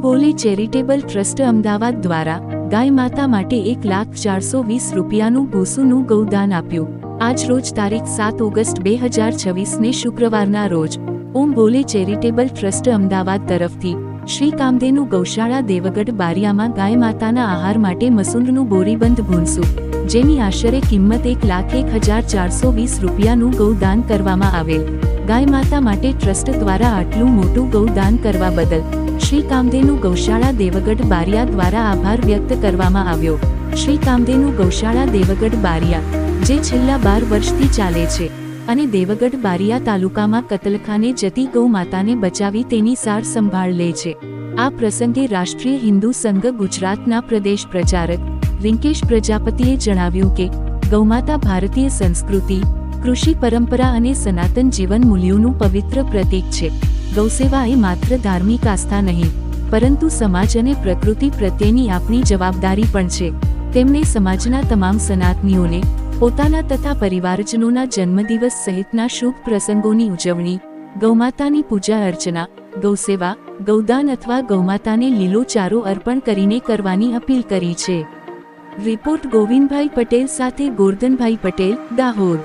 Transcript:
બોલે charitable trust Ahmedabad દ્વારા ગાય માતા માટે 1,420,000 રૂપિયાનું ભૂસુનું ગૌદાન આપ્યું। આજ રોજ તારીખ 7 ઓગસ્ટ 2026 શુક્રવારના રોજ ઓમ બોલે ચેરિટેબલ ટ્રસ્ટ અમદાવાદ તરફથી શ્રી કામધેનુ ગૌશાળા દેવગઢ બારિયામાં ગાય માતાના આહાર માટે મસૂરનું બોરીબંધ ભૂસું, જેની આશરે કિંમત 1,01,420 રૂપિયાનું ગૌદાન કરવામાં આવેલ। ગાય માતા માટે ટ્રસ્ટ દ્વારા આટલું મોટું ગૌદાન કરવા બદલ શ્રી કામધેનુ ગૌશાળા દેવગઢ બારિયા દ્વારા આભાર વ્યક્ત કરવામાં આવ્યો। શ્રી કામધેનુ ગૌશાળા દેવગઢ બારિયા જે છેલ્લા 12 વર્ષથી ચાલે છે અને દેવગઢ બારિયા તાલુકામાં કતલખાને જતી ગૌ માતાને બચાવી તેની સાર સંભાળ લે છે। આ પ્રસંગે રાષ્ટ્રીય હિન્દુ સંઘ ગુજરાતના પ્રદેશ પ્રચારક રિંકેશ પ્રજાપતિએ જણાવ્યું કે ગૌમાતા ભારતીય સંસ્કૃતિ, કૃષિ પરંપરા અને સનાતન જીવન મૂલ્યોનું પવિત્ર પ્રતીક છે। ગૌસેવા એ માત્ર ધાર્મિક આસ્થા નહીં, પરંતુ સમાજ અને પ્રકૃતિ પ્રત્યેની આપણી જવાબદારી પણ છે। તેમણે સમાજના તમામ સનાતનીઓને પોતાના તથા પરિવારજનોના જન્મદિવસ સહિતના શુભ પ્રસંગોની ઉજવણી, ગૌમાતાની પૂજા અર્ચના, ગૌસેવા, ગૌદાન અથવા ગૌમાતાને લીલો ચારો અર્પણ કરીને કરવાની અપીલ કરી છે। રિપોર્ટ ગોવિંદભાઈ પટેલ સાથે ગોરધનભાઈ પટેલ, દાહોદ।